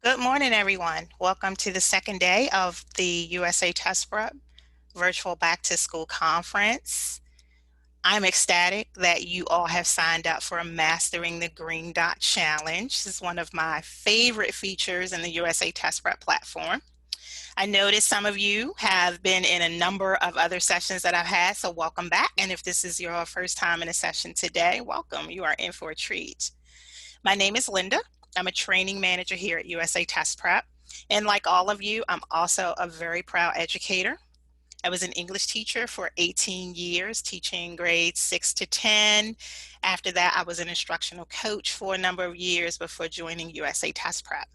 Good morning, everyone. Welcome to the second day of the USA Test Prep Virtual Back to School Conference. I'm ecstatic that you all have signed up for Mastering the Green Dot Challenge. This is one of my favorite features in the USA Test Prep platform. I noticed some of you have been in a number of other sessions that I've had, so welcome back. And if this is your first time in a session today, welcome. You are in for a treat. My name is Linda. I'm a training manager here at USA Test Prep. And like all of you, I'm also a very proud educator. I was an English teacher for 18 years, teaching grades 6 to 10. After that, I was an instructional coach for a number of years before joining USA Test Prep.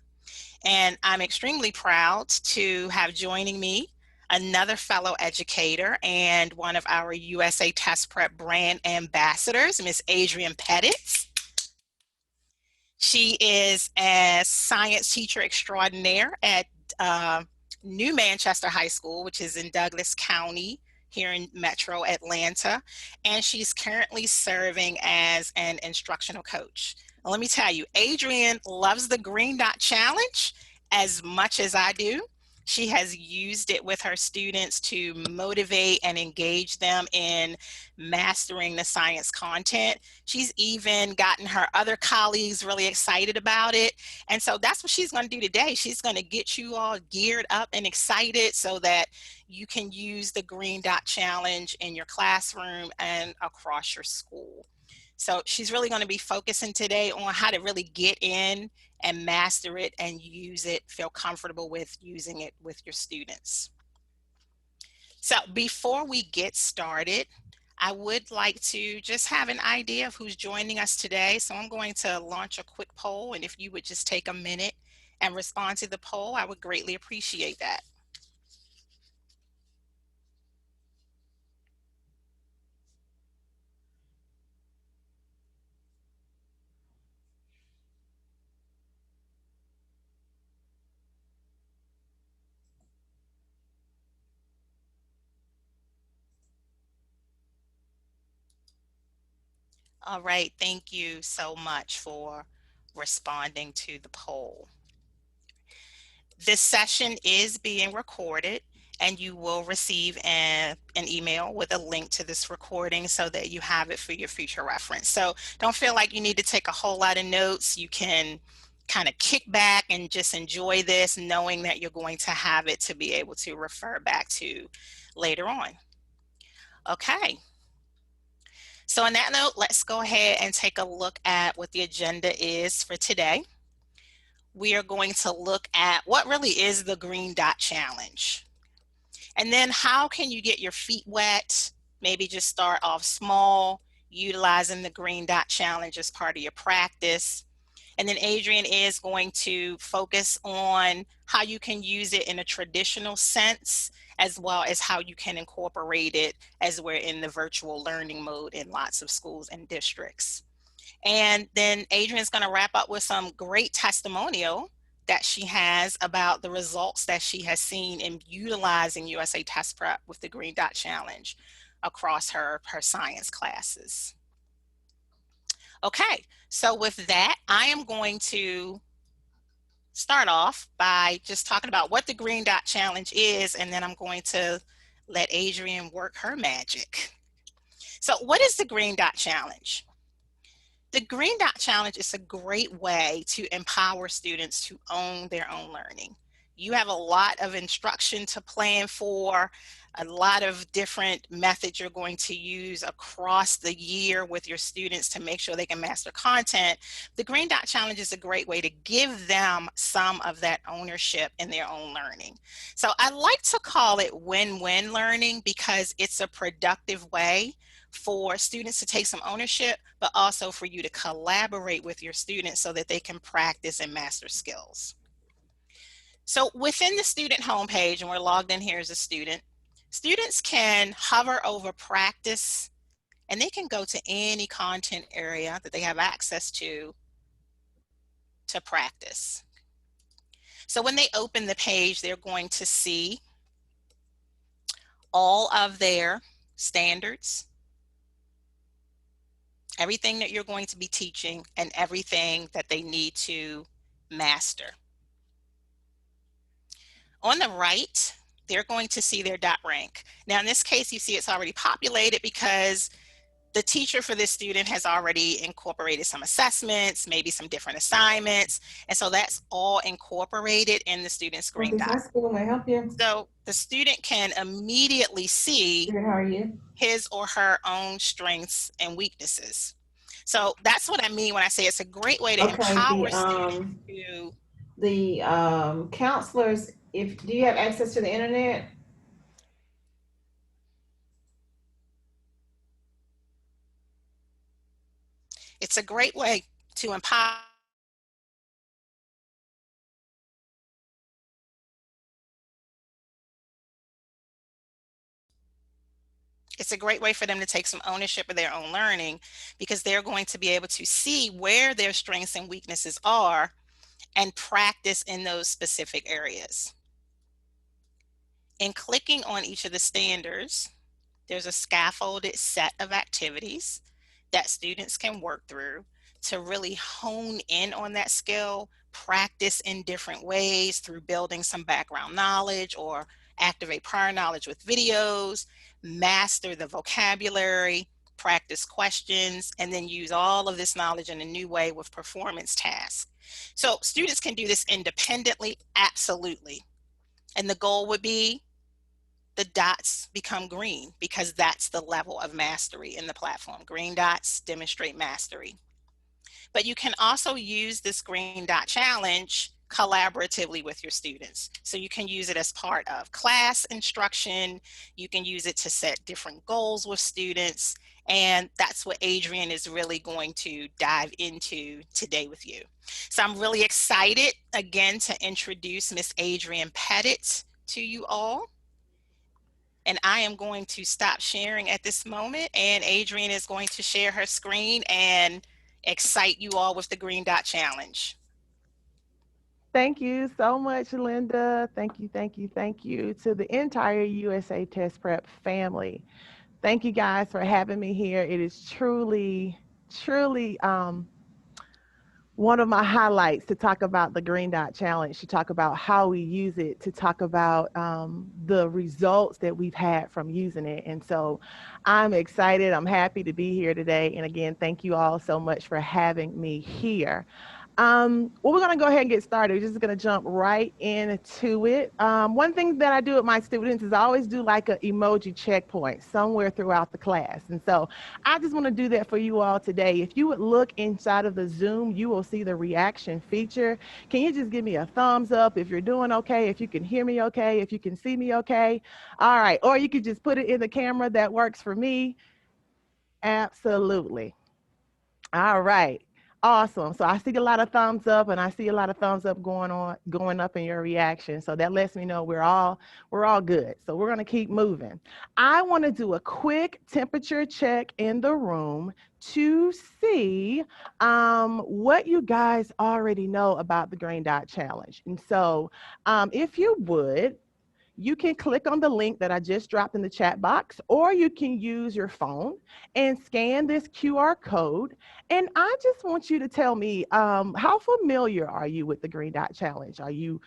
And I'm extremely proud to have joining me another fellow educator and one of our USA Test Prep brand ambassadors, Miss Adrienne Pettit. She is a science teacher extraordinaire at New Manchester High School, which is in Douglas County here in Metro Atlanta. And she's currently serving as an instructional coach. Now, let me tell you, Adrienne loves the Green Dot Challenge as much as I do. She has used it with her students to motivate and engage them in mastering the science content. She's even gotten her other colleagues really excited about it. And so that's what she's going to do today. She's going to get you all geared up and excited so that you can use the Green Dot Challenge in your classroom and across your school. So she's really going to be focusing today on how to really get in and master it and use it, feel comfortable with using it with your students. So before we get started, I would like to just have an idea of who's joining us today. So I'm going to launch a quick poll, and if you would just take a minute and respond to the poll, I would greatly appreciate that. All right, thank you so much for responding to the poll. This session is being recorded, and you will receive an email with a link to this recording so that you have it for your future reference. So don't feel like you need to take a whole lot of notes. You can kind of kick back and just enjoy this, knowing that you're going to have it to be able to refer back to later on. Okay. So on that note, let's go ahead and take a look at what the agenda is for today. We are going to look at what really is the Green Dot Challenge. And then how can you get your feet wet? Maybe just start off small, utilizing the Green Dot Challenge as part of your practice. And then Adrienne is going to focus on how you can use it in a traditional sense, as well as how you can incorporate it as we're in the virtual learning mode in lots of schools and districts. And then Adrienne's going to wrap up with some great testimonial that she has about the results that she has seen in utilizing USA Test Prep with the Green Dot Challenge across her science classes. Okay, so with that, I am going to start off by just talking about what the Green Dot Challenge is, and then I'm going to let Adrienne work her magic. So what is the Green Dot Challenge? The Green Dot Challenge is a great way to empower students to own their own learning. You have a lot of instruction to plan for, a lot of different methods you're going to use across the year with your students to make sure they can master content. The Green Dot Challenge is a great way to give them some of that ownership in their own learning. So I like to call it win-win learning because it's a productive way for students to take some ownership, but also for you to collaborate with your students so that they can practice and master skills. So within the student homepage, and we're logged in here as a student, students can hover over practice, and they can go to any content area that they have access to practice. So when they open the page, they're going to see all of their standards, everything that you're going to be teaching, and everything that they need to master. On the right, they're going to see their dot rank. Now, in this case, you see it's already populated because the teacher for this student has already incorporated some assessments, maybe some different assignments. And so that's all incorporated in the student's green Northeast dot. High School, may I help you? So the student can immediately see Good, how are you? his or her own strengths and weaknesses. So that's what I mean when I say it's a great way to Okay, empower students to, the counselors, if do you have access to the internet? it's a great way to empower it's a great way for them to take some ownership of their own learning because they're going to be able to see where their strengths and weaknesses are and practice in those specific areas. In clicking on each of the standards, there's a scaffolded set of activities that students can work through to really hone in on that skill, practice in different ways through building some background knowledge or activate prior knowledge with videos, master the vocabulary, practice questions, and then use all of this knowledge in a new way with performance tasks. So students can do this independently, absolutely. And the goal would be the dots become green because that's the level of mastery in the platform. Green dots demonstrate mastery. But you can also use this green dot challenge collaboratively with your students. So you can use it as part of class instruction. You can use it to set different goals with students. And that's what Adrienne is really going to dive into today with you. So I'm really excited again to introduce Miss Adrienne Pettit to you all. And I am going to stop sharing at this moment, and Adrienne is going to share her screen and excite you all with the Green Dot Challenge. Thank you so much, Linda. Thank you, thank you, thank you to the entire USA Test Prep family. Thank you guys for having me here. It is truly one of my highlights to talk about the Green Dot Challenge, to talk about how we use it, to talk about the results that we've had from using it. And so I'm excited. I'm happy to be here today. And again, thank you all so much for having me here. Well, we're going to go ahead and get started. We're just going to jump right into it. One thing that I do with my students is I always do like an emoji checkpoint somewhere throughout the class. And so I just want to do that for you all today. If you would look inside of the Zoom, you will see the reaction feature. Can you just give me a thumbs up if you're doing okay, if you can hear me okay, if you can see me okay? All right. Or you could just put it in the camera. That works for me. Absolutely. All right. Awesome. So I see a lot of thumbs up and I see a lot of thumbs up going up in your reaction. So that lets me know we're all good. So we're going to keep moving. I want to do a quick temperature check in the room to see what you guys already know about the Green Dot Challenge. And so if you would, you can click on the link that I just dropped in the chat box, or you can use your phone and scan this QR code. And I just want you to tell me, how familiar are you with the Green Dot Challenge? Are you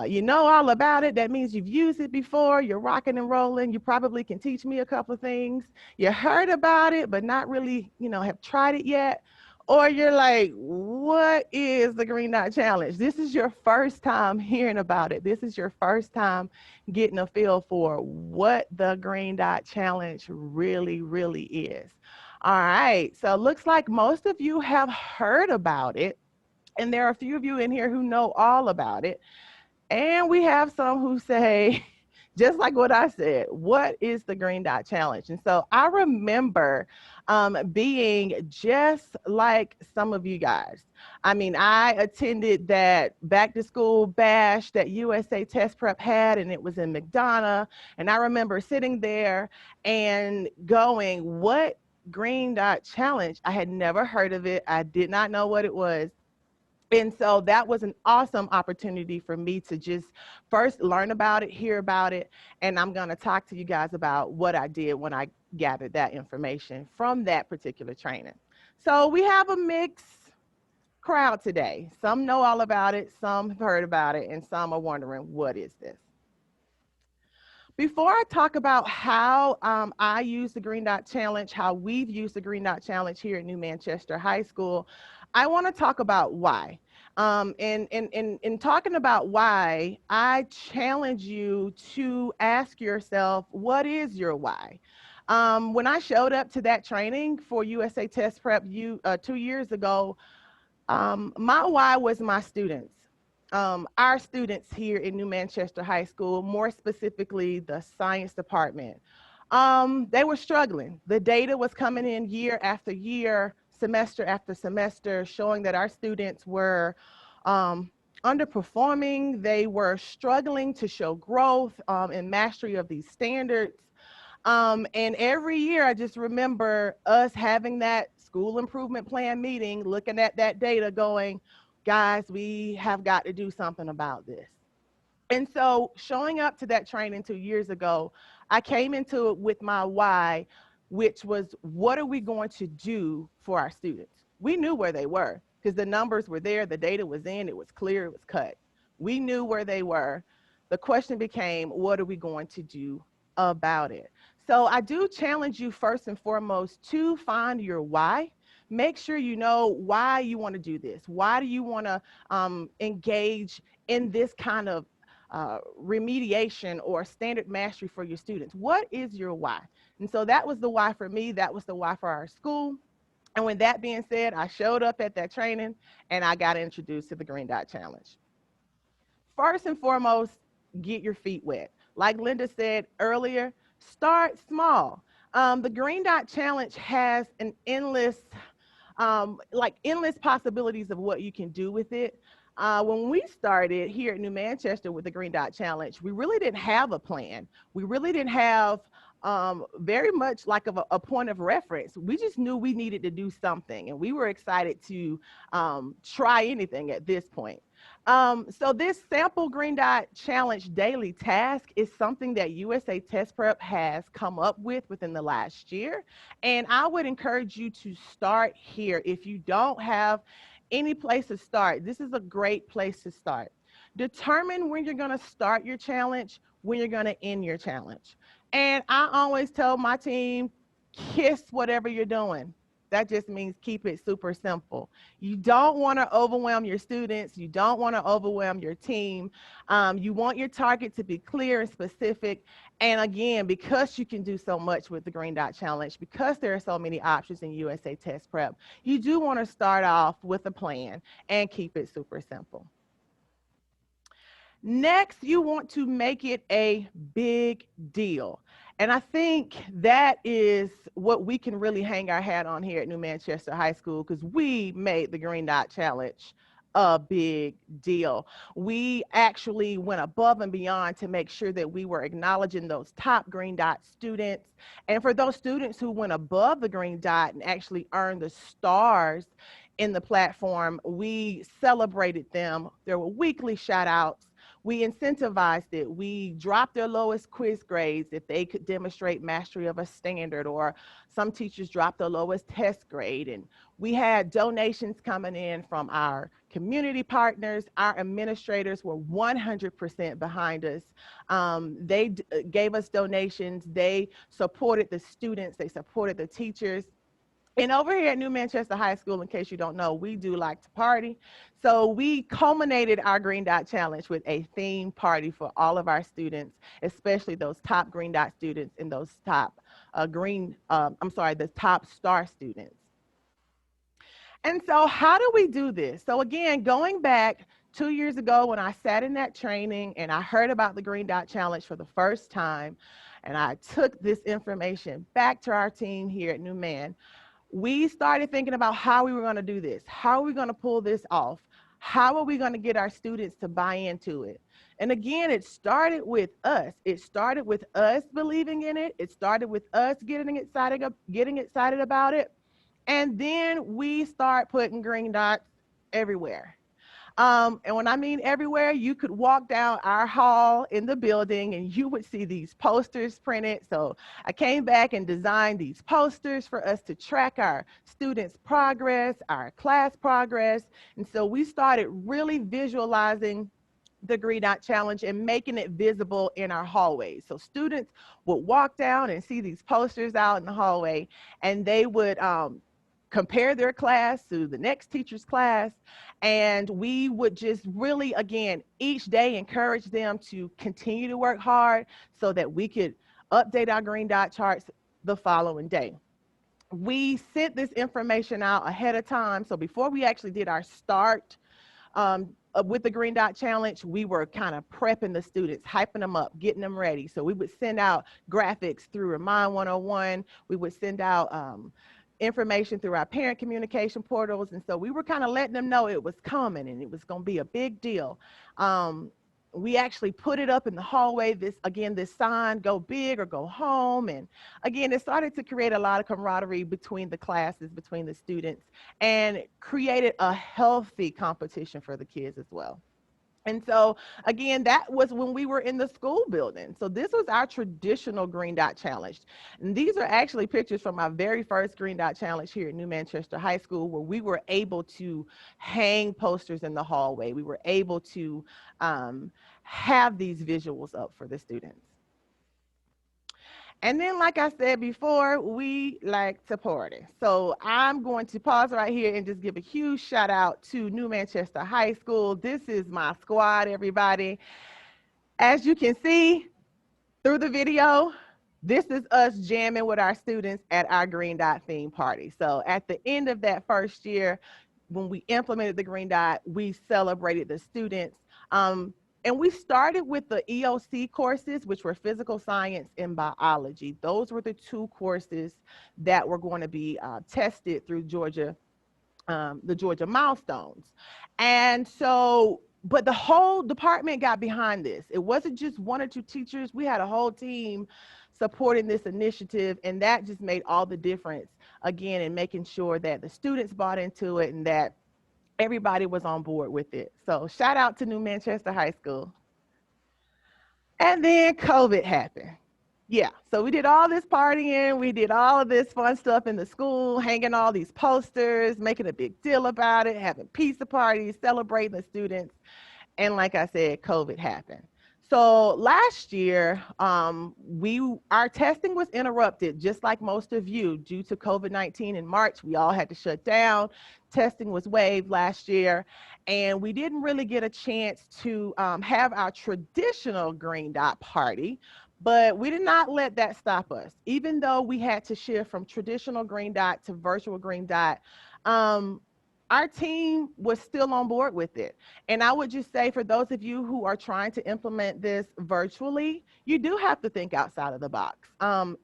you know all about it? That means you've used it before, you're rocking and rolling. You probably can teach me a couple of things. You heard about it, but not really, have tried it yet. Or you're like, what is the Green Dot Challenge? This is your first time hearing about it. This is your first time getting a feel for what the Green Dot Challenge really is. All right. So it looks like most of you have heard about it. And there are a few of you in here who know all about it. And we have some who say, just like what I said, what is the Green Dot Challenge? And so I remember being just like some of you guys. I mean, I attended that back to school bash that USA Test Prep had, and it was in McDonough. And I remember sitting there and going, what Green Dot Challenge? I had never heard of it. I did not know what it was. And so that was an awesome opportunity for me to just first learn about it, hear about it, and I'm going to talk to you guys about what I did when I gathered that information from that particular training. So we have a mixed crowd today. Some know all about it, some have heard about it, and some are wondering, what is this? Before I talk about how I use the Green Dot Challenge, how we've used the Green Dot Challenge here at New Manchester High School, I want to talk about why. In talking about why, I challenge you to ask yourself, what is your why? When I showed up to that training for USA Test Prep 2 years ago, my why was my students. Our students here in New Manchester High School, more specifically the science department, they were struggling. The data was coming in year after year, semester after semester, showing that our students were um, underperforming. They were struggling to show growth and mastery of these standards. And every year, I just remember us having that school improvement plan meeting, looking at that data, going, guys, we have got to do something about this. And so, showing up to that training 2 years ago, I came into it with my why, which was, what are we going to do for our students? We knew where they were because the numbers were there, the data was in, it was clear, it was cut. We knew where they were. The question became, what are we going to do about it? So, I do challenge you first and foremost to find your why. Make sure you know why you want to do this. Why do you want to engage in this kind of remediation or standard mastery for your students? What is your why? And so that was the why for me. That was the why for our school. And with that being said, I showed up at that training and I got introduced to the Green Dot Challenge. First and foremost, get your feet wet. Like Linda said earlier, start small. The Green Dot Challenge has an endless possibilities of what you can do with it. When we started here at New Manchester with the Green Dot Challenge, we really didn't have a plan. We really didn't have very much like a point of reference. We just knew we needed to do something, and we were excited to try anything at this point. So this sample Green Dot Challenge daily task is something that USA Test Prep has come up with within the last year. And I would encourage you to start here. If you don't have any place to start, this is a great place to start. Determine when you're going to start your challenge, when you're going to end your challenge. And I always tell my team, kiss whatever you're doing. That just means keep it super simple. You don't want to overwhelm your students. You don't want to overwhelm your team. You want your target to be clear and specific. And again, because you can do so much with the Green Dot Challenge, because there are so many options in USA Test Prep, you do want to start off with a plan and keep it super simple. Next, you want to make it a big deal. And I think that is what we can really hang our hat on here at New Manchester High School, because we made the Green Dot Challenge a big deal. We actually went above and beyond to make sure that we were acknowledging those top Green Dot students. And for those students who went above the Green Dot and actually earned the stars in the platform, we celebrated them. There were weekly shout outs. We incentivized it. We dropped their lowest quiz grades if they could demonstrate mastery of a standard, or some teachers dropped their lowest test grade. And we had donations coming in from our community partners. Our administrators were 100% behind us. They gave us donations. They supported the students. They supported the teachers. And over here at New Manchester High School, in case you don't know, we do like to party. So we culminated our Green Dot Challenge with a theme party for all of our students, especially those top Green Dot students and those top the top star students. And so how do we do this? So again, going back 2 years ago when I sat in that training and I heard about the Green Dot Challenge for the first time, and I took this information back to our team here at New Man, we started thinking about how we were going to do this. How are we going to pull this off? How are we going to get our students to buy into it? And again, it started with us. It started with us believing in it. It started with us getting excited about it. And then we start putting green dots everywhere. And when I mean everywhere, you could walk down our hall in the building and you would see these posters printed. So I came back and designed these posters for us to track our students' progress, our class progress. And so we started really visualizing the Green Dot Challenge and making it visible in our hallways. So students would walk down and see these posters out in the hallway, and they would compare their class to the next teacher's class. And we would just really, again, each day encourage them to continue to work hard so that we could update our Green Dot charts the following day. We sent this information out ahead of time. So before we actually did our start with the Green Dot Challenge, we were kind of prepping the students, hyping them up, getting them ready. So we would send out graphics through Remind 101. We would send out information through our parent communication portals. And so we were kind of letting them know it was coming and it was going to be a big deal. We actually put it up in the hallway, this sign, go big or go home. And again, it started to create a lot of camaraderie between the classes, between the students, and created a healthy competition for the kids as well. And so, again, that was when we were in the school building. So this was our traditional Green Dot Challenge. And these are actually pictures from my very first Green Dot Challenge here at New Manchester High School, where we were able to hang posters in the hallway. We were able to have these visuals up for the students. And then, like I said before, we like to party. So I'm going to pause right here and just give a huge shout out to New Manchester High School. This is my squad, everybody. As you can see through the video, this is us jamming with our students at our Green Dot theme party. So at the end of that first year, when we implemented the Green Dot, we celebrated the students. And we started with the EOC courses, which were physical science and biology. Those were the two courses that were going to be tested through the Georgia milestones. And so, but the whole department got behind this. It wasn't just one or two teachers. We had a whole team supporting this initiative, and that just made all the difference, again, in making sure that the students bought into it and that everybody was on board with it. So shout out to New Manchester High School. And then COVID happened. Yeah, so we did all this partying, we did all of this fun stuff in the school, hanging all these posters, making a big deal about it, having pizza parties, celebrating the students. And like I said, COVID happened. So last year, our testing was interrupted, just like most of you, due to COVID-19 in March. We all had to shut down. Testing was waived last year, and we didn't really get a chance to have our traditional Green Dot party. But we did not let that stop us. Even though we had to shift from traditional Green Dot to virtual Green Dot, our team was still on board with it. And I would just say, for those of you who are trying to implement this virtually, you do have to think outside of the box.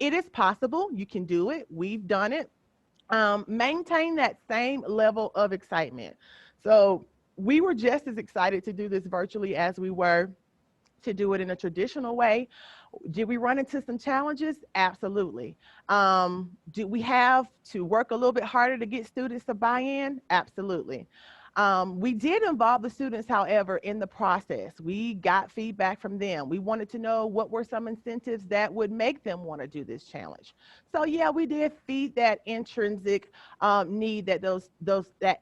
It is possible. You can do it. We've done it. Maintain that same level of excitement. So we were just as excited to do this virtually as we were to do it in a traditional way. Did we run into some challenges? Absolutely. Do we have to work a little bit harder to get students to buy in? Absolutely. We did involve the students, however, in the process. We got feedback from them. We wanted to know what were some incentives that would make them want to do this challenge. So yeah, we did feed that intrinsic need that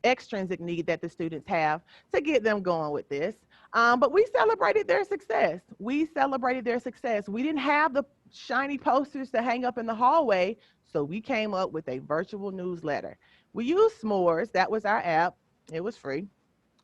extrinsic need that the students have to get them going with this. But we celebrated their success. We celebrated their success. We didn't have the shiny posters to hang up in the hallway, so we came up with a virtual newsletter. We used S'mores. That was our app. It was free.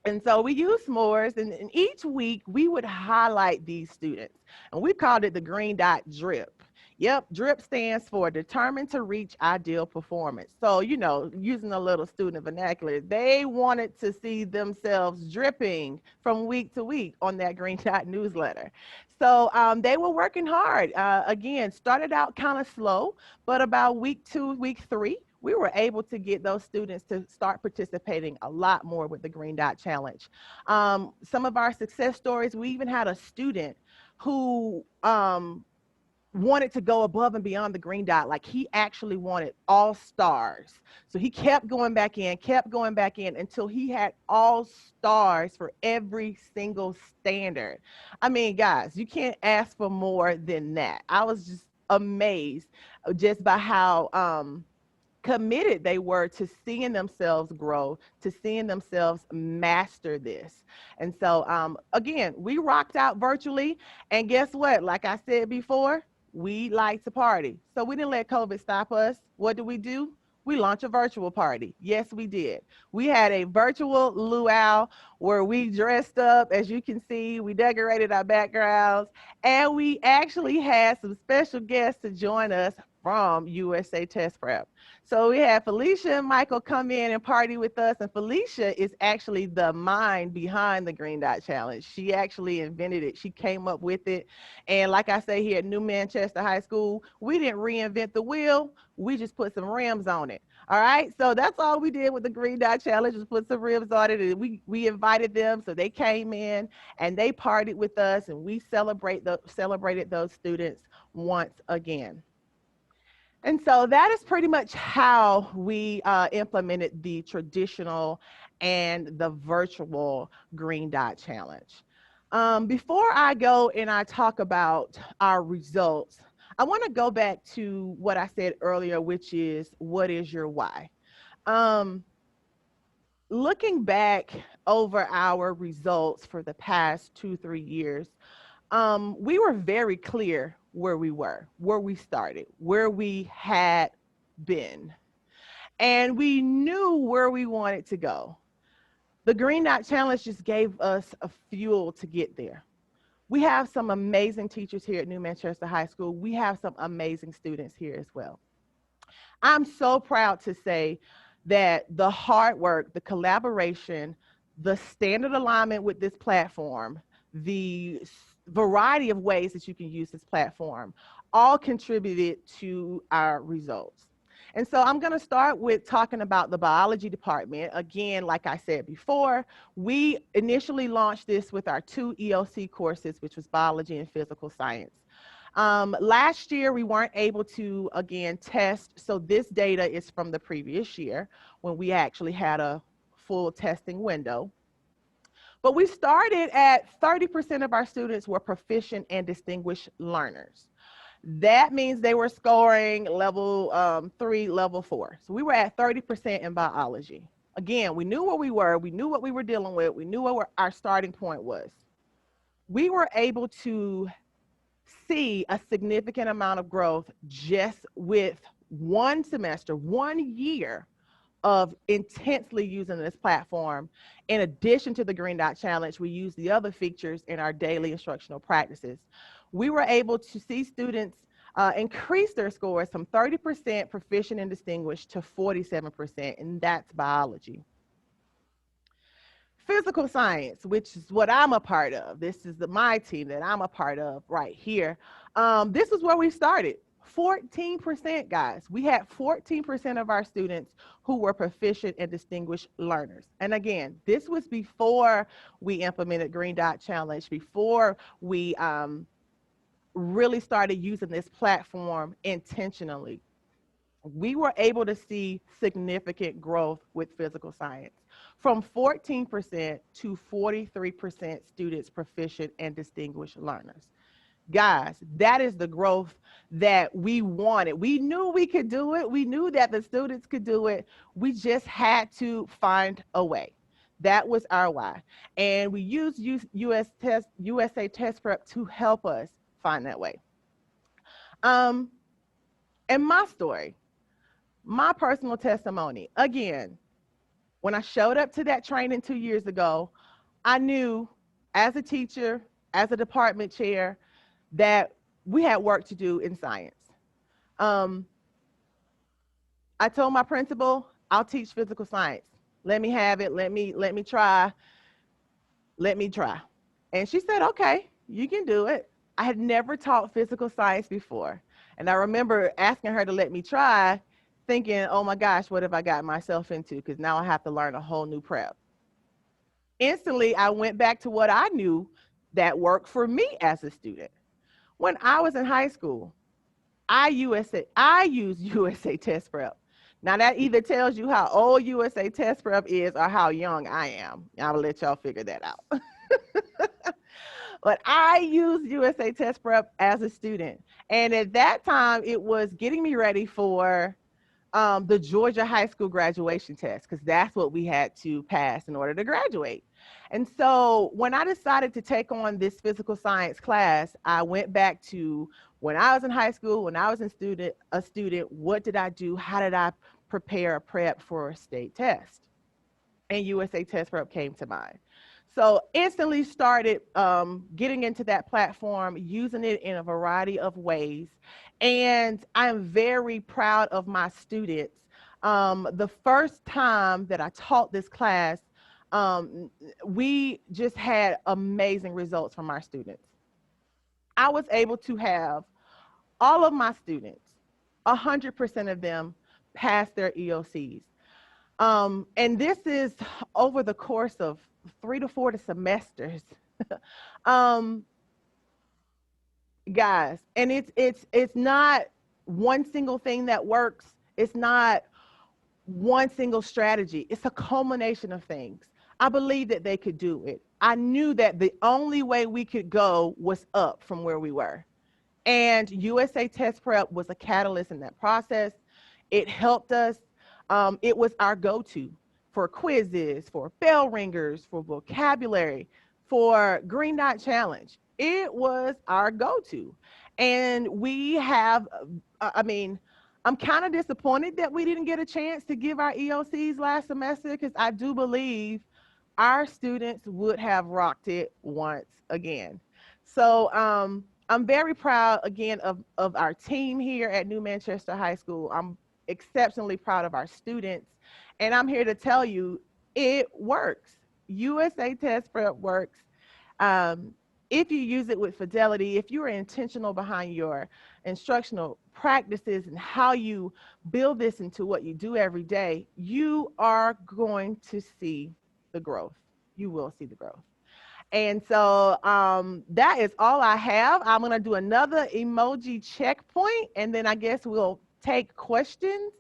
And so we used S'mores, and each week we would highlight these students, and we called it the Green Dot Drip. Yep, DRIP stands for Determined to Reach Ideal Performance. So, using a little student vernacular, they wanted to see themselves dripping from week to week on that Green Dot newsletter. So they were working hard. Again, started out kind of slow, but about week 2, week 3, we were able to get those students to start participating a lot more with the Green Dot Challenge. Some of our success stories, we even had a student who wanted to go above and beyond the green dot. Like he actually wanted all stars. So he kept going back in until he had all stars for every single standard. I mean, guys, you can't ask for more than that. I was just amazed just by how committed they were to seeing themselves grow, to seeing themselves master this. And so, again, we rocked out virtually. And guess what? Like I said before, we like to party. So we didn't let COVID stop us. What do? We launched a virtual party. Yes, we did. We had a virtual luau where we dressed up. As you can see, we decorated our backgrounds, and we actually had some special guests to join us from USA Test Prep. So we had Felicia and Michael come in and party with us. And Felicia is actually the mind behind the Green Dot Challenge. She actually invented it. She came up with it. And like I say here at New Manchester High School, we didn't reinvent the wheel. We just put some rims on it. All right. So that's all we did with the Green Dot Challenge, was put some rims on it. And we invited them. So they came in and they partied with us, and we celebrated those students once again. And so that is pretty much how we implemented the traditional and the virtual Green Dot Challenge. Before I go and I talk about our results, I want to go back to what I said earlier, which is, what is your why? Um, Looking back over our results for the past 2, 3 years, we were very clear where we started, where we had been, and we knew where we wanted to go. The Green Dot Challenge just gave us a fuel to get there. We have some amazing teachers here at New Manchester High School. We have some amazing students here as well. I'm so proud to say that the hard work, the collaboration, the standard alignment with this platform, the variety of ways that you can use this platform, all contributed to our results. And so I'm going to start with talking about the biology department. Again, like I said before, we initially launched this with our 2 EOC courses, which was biology and physical science. Last year, we weren't able to, again, test. So this data is from the previous year when we actually had a full testing window. But we started at 30% of our students were proficient and distinguished learners. That means they were scoring level 3, level 4. So we were at 30% in biology. Again, we knew where we were. We knew what we were dealing with. We knew what our starting point was. We were able to see a significant amount of growth just with one semester, 1 year of intensely using this platform. In addition to the Green Dot Challenge, we use the other features in our daily instructional practices. We were able to see students increase their scores from 30% proficient and distinguished to 47%, and that's biology. Physical science, which is what I'm a part of. This is my team that I'm a part of right here. This is where we started. 14%, guys. We had 14% of our students who were proficient and distinguished learners. And again, this was before we implemented Green Dot Challenge, before we really started using this platform intentionally. We were able to see significant growth with physical science from 14% to 43% students proficient and distinguished learners. Guys, that is the growth that we wanted. We knew we could do it. We knew that the students could do it. We just had to find a way. That was our why. And we used USA Test Prep to help us find that way. And my story, my personal testimony, again, when I showed up to that training 2 years ago, I knew as a teacher, as a department chair, that we had work to do in science. I told my principal, I'll teach physical science. Let me have it. Let me try. Let me try. And she said, okay, you can do it. I had never taught physical science before. And I remember asking her to let me try, thinking, oh my gosh, what have I got myself into? Because now I have to learn a whole new prep. Instantly, I went back to what I knew that worked for me as a student. When I was in high school, I use USA Test Prep. Now that either tells you how old USA Test Prep is or how young I am. I'll let y'all figure that out. But I used USA Test Prep as a student. And at that time, it was getting me ready for the Georgia high school graduation test, because that's what we had to pass in order to graduate. And so when I decided to take on this physical science class, I went back to when I was in high school, when I was a student, what did I do? How did I prepare, prep for a state test? And USA Test Prep came to mind. So instantly started getting into that platform, using it in a variety of ways. And I'm very proud of my students. The first time that I taught this class, um, we just had amazing results from our students. I was able to have all of my students, 100% of them, pass their EOCs. And this is over the course of 3 to 4 semesters. um, Guys, and it's not one single thing that works. It's not one single strategy. It's a culmination of things. I believe that they could do it. I knew that the only way we could go was up from where we were. And USA Test Prep was a catalyst in that process. It helped us. It was our go to for quizzes, for bell ringers, for vocabulary, for Green Dot Challenge. It was our go to. And we have, I mean, I'm kind of disappointed that we didn't get a chance to give our EOCs last semester, because I do believe our students would have rocked it once again. So I'm very proud again of our team here at New Manchester High School. I'm exceptionally proud of our students. And I'm here to tell you it works. USA Test Prep works. Um, if you use it with fidelity, if you are intentional behind your instructional practices and how you build this into what you do every day, you are going to see the growth. You will see the growth. And so that is all I have. I'm going to do another emoji checkpoint, and then I guess we'll take questions.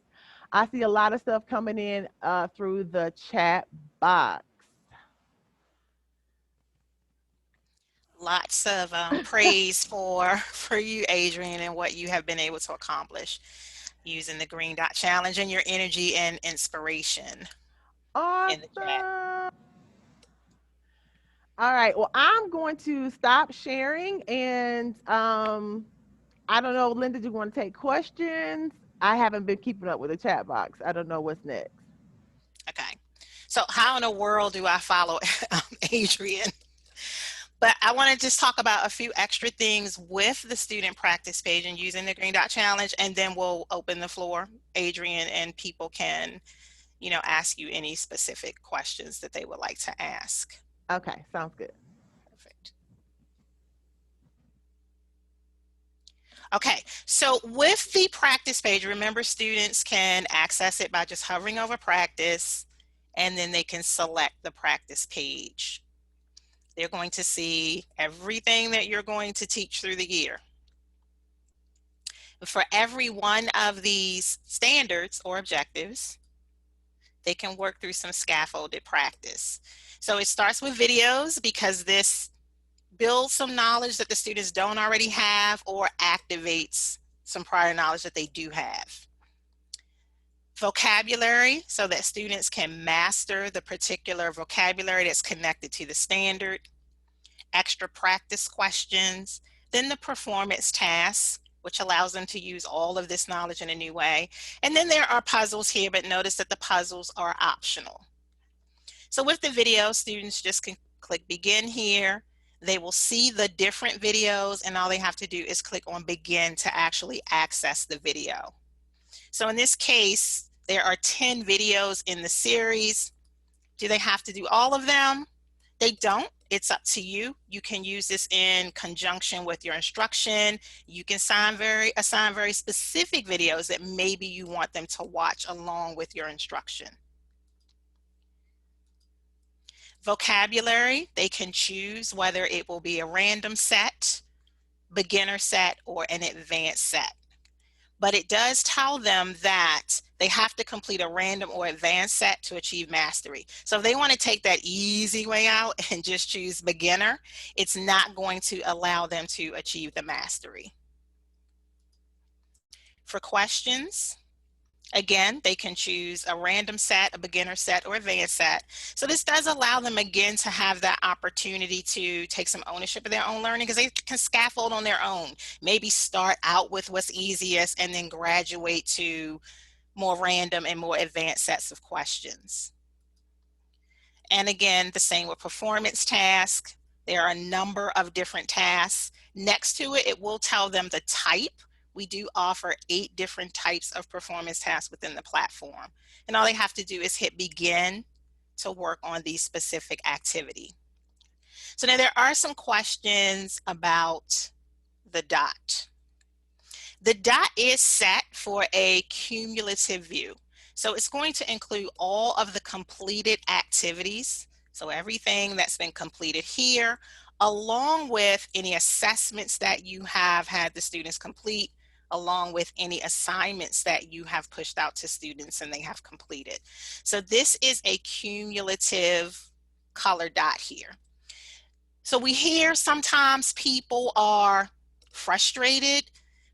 I see a lot of stuff coming in through the chat box. Lots of praise for you, Adrian, and what you have been able to accomplish using the Green Dot Challenge and your energy and inspiration in the chat. Awesome. All right. Well, I'm going to stop sharing, and I don't know, Linda, do you want to take questions? I haven't been keeping up with the chat box. I don't know what's next. Okay. So how in the world do I follow Adrian? But I want to just talk about a few extra things with the student practice page and using the Green Dot Challenge, and then we'll open the floor, Adrian, and people can, ask you any specific questions that they would like to ask. Okay, sounds good. Perfect. Okay, so with the practice page, remember students can access it by just hovering over practice, and then they can select the practice page. They're going to see everything that you're going to teach through the year. For every one of these standards or objectives, they can work through some scaffolded practice. So it starts with videos, because this builds some knowledge that the students don't already have or activates some prior knowledge that they do have. Vocabulary, so that students can master the particular vocabulary that's connected to the standard. Extra practice questions, then the performance tasks, which allows them to use all of this knowledge in a new way. And then there are puzzles here, but notice that the puzzles are optional. So with the video, students just can click begin here. They will see the different videos, and all they have to do is click on begin to actually access the video. So in this case, there are 10 videos in the series. Do they have to do all of them? They don't. It's up to you. You can use this in conjunction with your instruction. You can assign very specific videos that maybe you want them to watch along with your instruction. Vocabulary, they can choose whether it will be a random set, beginner set, or an advanced set. but it does tell them that they have to complete a random or advanced set to achieve mastery. So if they want to take that easy way out and just choose beginner, it's not going to allow them to achieve the mastery. For questions, again, they can choose a random set, a beginner set, or advanced set. So this does allow them, again, to have that opportunity to take some ownership of their own learning, because they can scaffold on their own. Maybe start out with what's easiest and then graduate to more random and more advanced sets of questions. And again, the same with performance tasks. There are a number of different tasks. Next to it, it will tell them the type. We do offer 8 different types of performance tasks within the platform. And all they have to do is hit begin to work on the specific activity. So now there are some questions about the dot. The dot is set for a cumulative view. So it's going to include all of the completed activities. So everything that's been completed here, along with any assessments that you have had the students complete, along with any assignments that you have pushed out to students and they have completed. So this is a cumulative color dot here. So we hear sometimes people are frustrated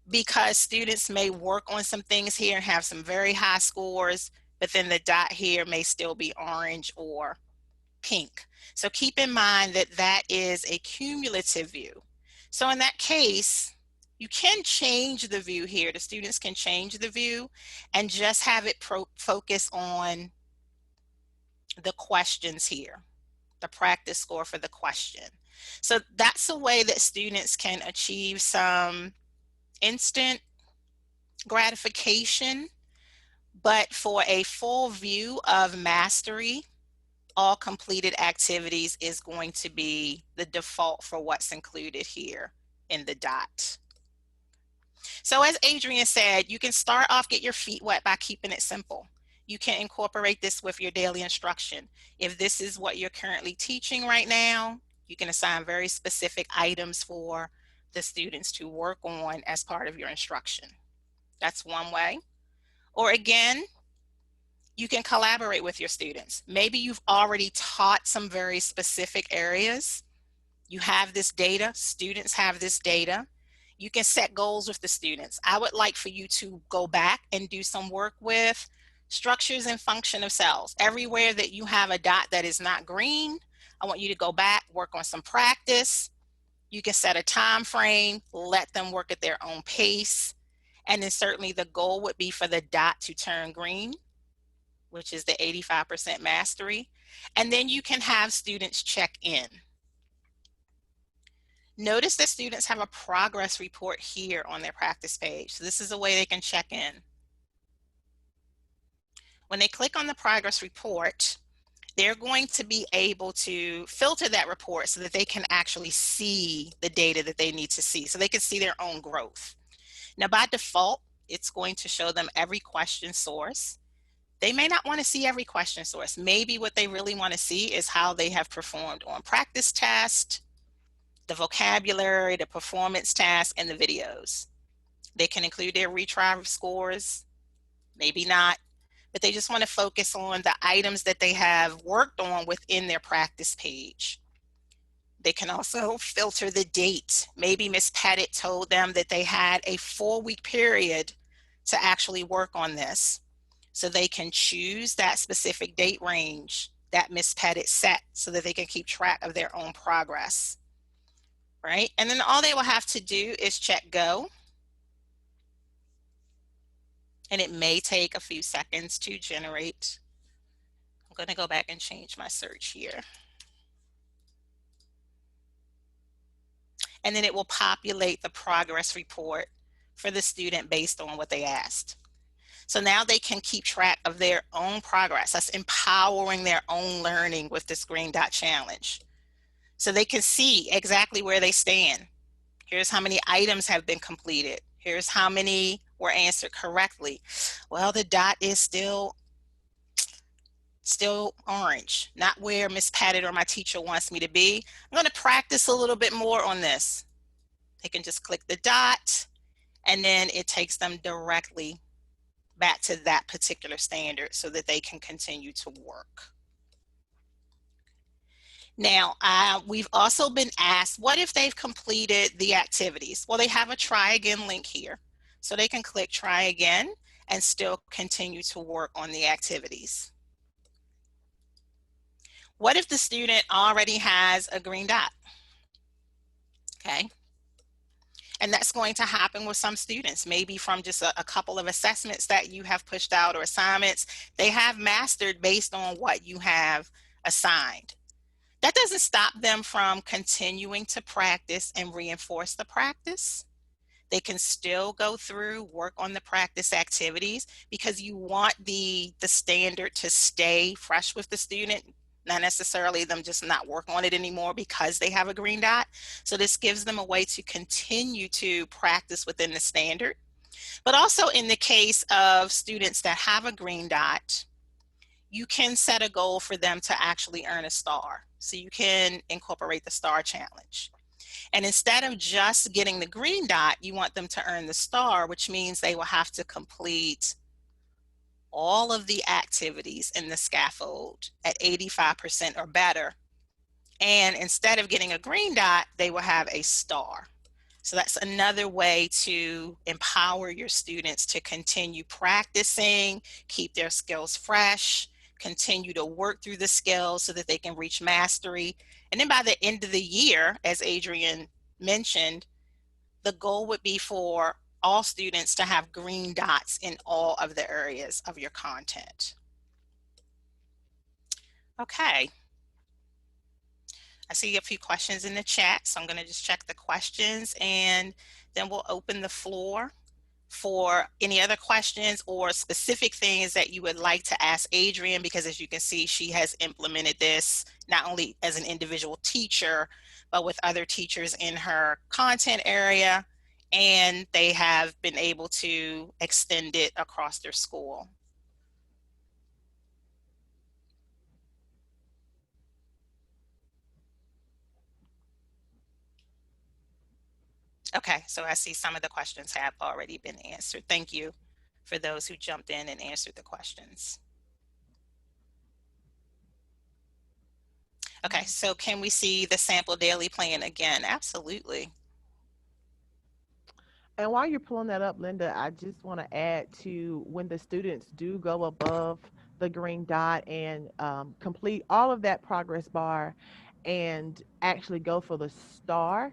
because students may work on some things here and have some very high scores, but then the dot here may still be orange or pink. So keep in mind that that is a cumulative view. So in that case, you can change the view here. The students can change the view and just have it focus on the questions here, the practice score for the question. So that's a way that students can achieve some instant gratification, but for a full view of mastery, all completed activities is going to be the default for what's included here in the dot. So as Adrian said, you can start off, get your feet wet by keeping it simple. You can incorporate this with your daily instruction. If this is what you're currently teaching right now, you can assign very specific items for the students to work on as part of your instruction. That's one way. Or again, you can collaborate with your students. Maybe you've already taught some very specific areas. You have this data, students have this data. You can set goals with the students. I would like for you to go back and do some work with structures and function of cells. Everywhere that you have a dot that is not green, I want you to go back, work on some practice. You can set a time frame, let them work at their own pace. And then certainly the goal would be for the dot to turn green, which is the 85% mastery. And then you can have students check in. Notice that students have a progress report here on their practice page. So this is a way they can check in. When they click on the progress report, they're going to be able to filter that report so that they can actually see the data that they need to see, so they can see their own growth. Now, by default, it's going to show them every question source. They may not want to see every question source. Maybe what they really want to see is how they have performed on practice tests, the vocabulary, the performance tasks, and the videos. They can include their retry scores, maybe not, but they just want to focus on the items that they have worked on within their practice page. They can also filter the date. Maybe Ms. Pettit told them that they had a 4-week period to actually work on this. So they can choose that specific date range that Ms. Pettit set so that they can keep track of their own progress. Right? And then all they will have to do is check go. And it may take a few seconds to generate. I'm going to go back and change my search here. And then it will populate the progress report for the student based on what they asked. So now they can keep track of their own progress. That's empowering their own learning with this Green Dot Challenge. So they can see exactly where they stand. Here's how many items have been completed. Here's how many were answered correctly. Well, the dot is still orange, not where Miss Pettit or my teacher wants me to be. I'm going to practice a little bit more on this. They can just click the dot and then it takes them directly back to that particular standard so that they can continue to work. Now, we've also been asked, what if they've completed the activities? Well, they have a try again link here. So they can click try again and still continue to work on the activities. What if the student already has a green dot? Okay. And that's going to happen with some students, maybe from just a couple of assessments that you have pushed out or assignments. They have mastered based on what you have assigned. That doesn't stop them from continuing to practice and reinforce the practice. They can still go through, work on the practice activities, because you want the standard to stay fresh with the student, not necessarily them just not work on it anymore because they have a green dot. So this gives them a way to continue to practice within the standard. But also in the case of students that have a green dot, you can set a goal for them to actually earn a star. So you can incorporate the star challenge. And instead of just getting the green dot, you want them to earn the star, which means they will have to complete all of the activities in the scaffold at 85% or better. And instead of getting a green dot, they will have a star. So that's another way to empower your students to continue practicing, keep their skills fresh, continue to work through the skills so that they can reach mastery. And then by the end of the year, as Adrian mentioned, the goal would be for all students to have green dots in all of the areas of your content. Okay. I see a few questions in the chat, so I'm going to just check the questions and then we'll open the floor for any other questions or specific things that you would like to ask Adrian, because as you can see, she has implemented this not only as an individual teacher, but with other teachers in her content area, and they have been able to extend it across their school. Okay, so I see some of the questions have already been answered. Thank you for those who jumped in and answered the questions. Okay, so can we see the sample daily plan again? Absolutely. And while you're pulling that up, Linda, I just want to add to when the students do go above the green dot and complete all of that progress bar and actually go for the star.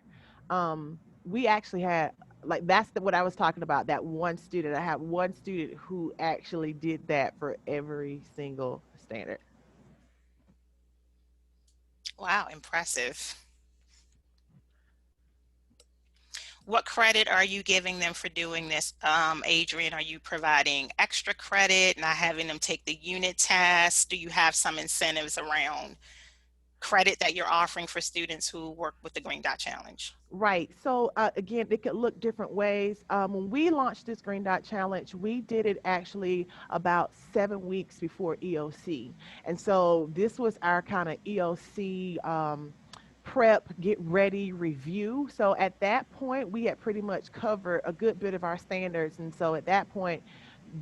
We actually had, like, that's what I was talking about. That one student, I had one student who actually did that for every single standard. Wow, impressive. What credit are you giving them for doing this? Adrian, are you providing extra credit, not having them take the unit test? Do you have some incentives around credit that you're offering for students who work with the Green Dot Challenge? Right. So again, it could look different ways. When we launched this Green Dot Challenge, we did it actually about 7 weeks before EOC, and so this was our kind of EOC prep, get ready, review. So at that point, we had pretty much covered a good bit of our standards, and so at that point,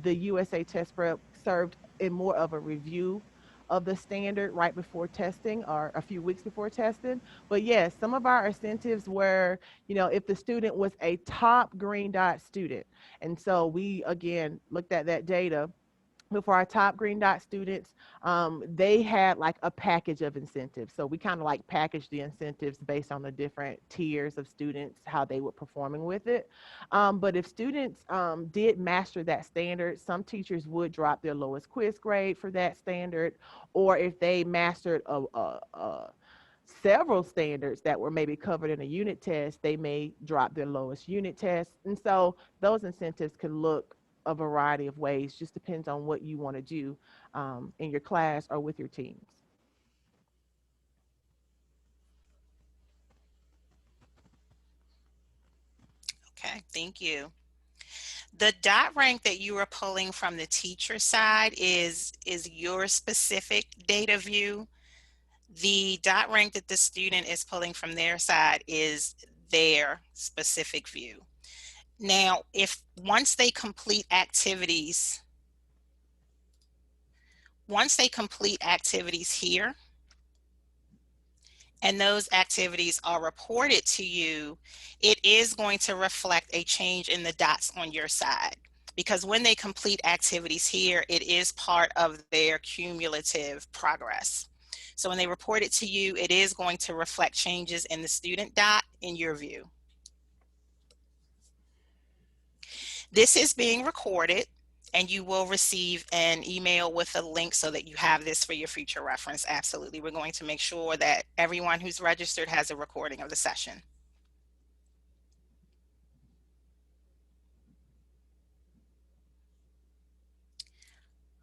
the USA Test Prep served in more of a review of the standard right before testing or a few weeks before testing. But yes, some of our incentives were, if the student was a top green dot student. And so we, again, looked at that data. But for our top green dot students, they had like a package of incentives. So we kind of like packaged the incentives based on the different tiers of students, how they were performing with it. But if students did master that standard, some teachers would drop their lowest quiz grade for that standard, or if they mastered several standards that were maybe covered in a unit test, they may drop their lowest unit test. And so those incentives can look a variety of ways, just depends on what you want to do in your class or with your teams. Okay, thank you. The dot rank that you are pulling from the teacher side is your specific data view. The dot rank that the student is pulling from their side is their specific view. Now, if once they complete activities here, and those activities are reported to you, it is going to reflect a change in the dots on your side. Because when they complete activities here, it is part of their cumulative progress. So when they report it to you, it is going to reflect changes in the student dot in your view. This is being recorded, and you will receive an email with a link so that you have this for your future reference. Absolutely. We're going to make sure that everyone who's registered has a recording of the session.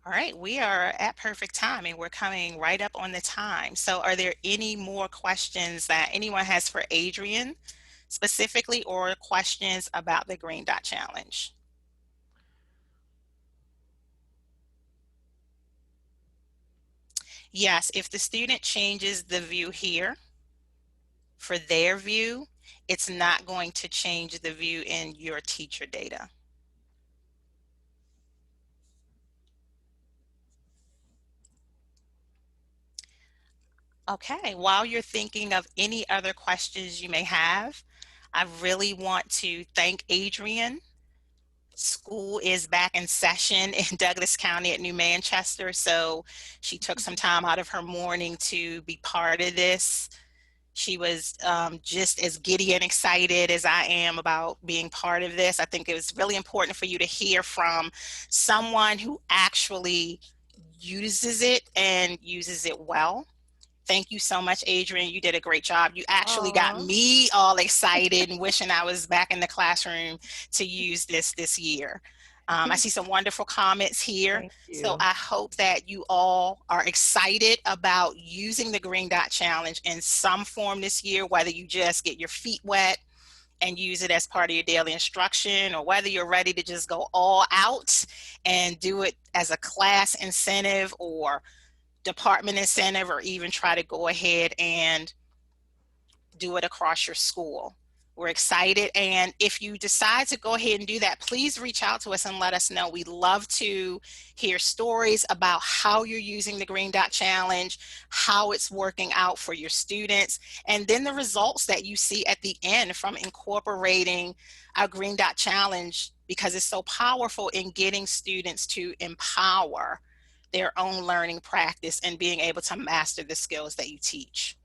All right, we are at perfect timing. We're coming right up on the time. So are there any more questions that anyone has for Adrienne specifically, or questions about the Green Dot Challenge? Yes, if the student changes the view here for their view, it's not going to change the view in your teacher data. Okay, while you're thinking of any other questions you may have, I really want to thank Adrienne. School is back in session in Douglas County at New Manchester, so she took some time out of her morning to be part of this. She was just as giddy and excited as I am about being part of this. I think it was really important for you to hear from someone who actually uses it and uses it well. Thank you so much, Adrienne. You did a great job. You actually got Oh, me all excited and wishing I was back in the classroom to use this year. I see some wonderful comments here. thank So you. I hope that you all are excited about using the Green Dot Challenge in some form this year, whether you just get your feet wet and use it as part of your daily instruction, or whether you're ready to just go all out and do it as a class incentive or department incentive, or even try to go ahead and do it across your school. We're excited. And if you decide to go ahead and do that, please reach out to us and let us know. We'd love to hear stories about how you're using the Green Dot Challenge, how it's working out for your students, and then the results that you see at the end from incorporating our Green Dot Challenge, because it's so powerful in getting students to empower their own learning practice and being able to master the skills that you teach.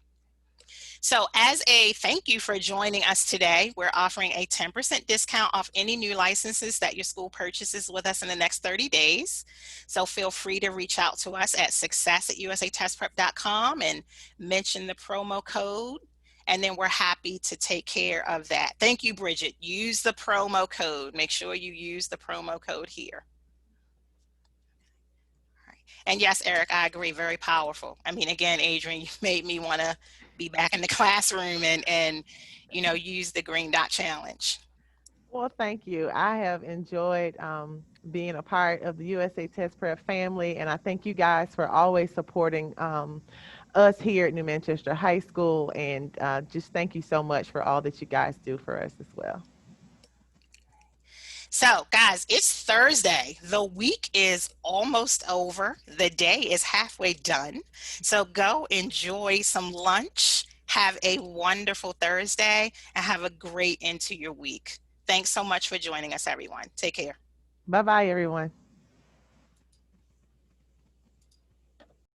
So as a thank you for joining us today, we're offering a 10% discount off any new licenses that your school purchases with us in the next 30 days. So feel free to reach out to us at success@usatestprep.com and mention the promo code. And then we're happy to take care of that. Thank you, Bridget. Use the promo code. Make sure you use the promo code here. And yes, Eric, I agree. Very powerful. I mean, again, Adrienne, you made me want to be back in the classroom and use the Green Dot Challenge. Well, thank you. I have enjoyed being a part of the USA Test Prep family, and I thank you guys for always supporting us here at New Manchester High School. And just thank you so much for all that you guys do for us as well. So, guys, it's Thursday. The week is almost over. The day is halfway done. So, go enjoy some lunch. Have a wonderful Thursday and have a great end to your week. Thanks so much for joining us, everyone. Take care. Bye bye, everyone.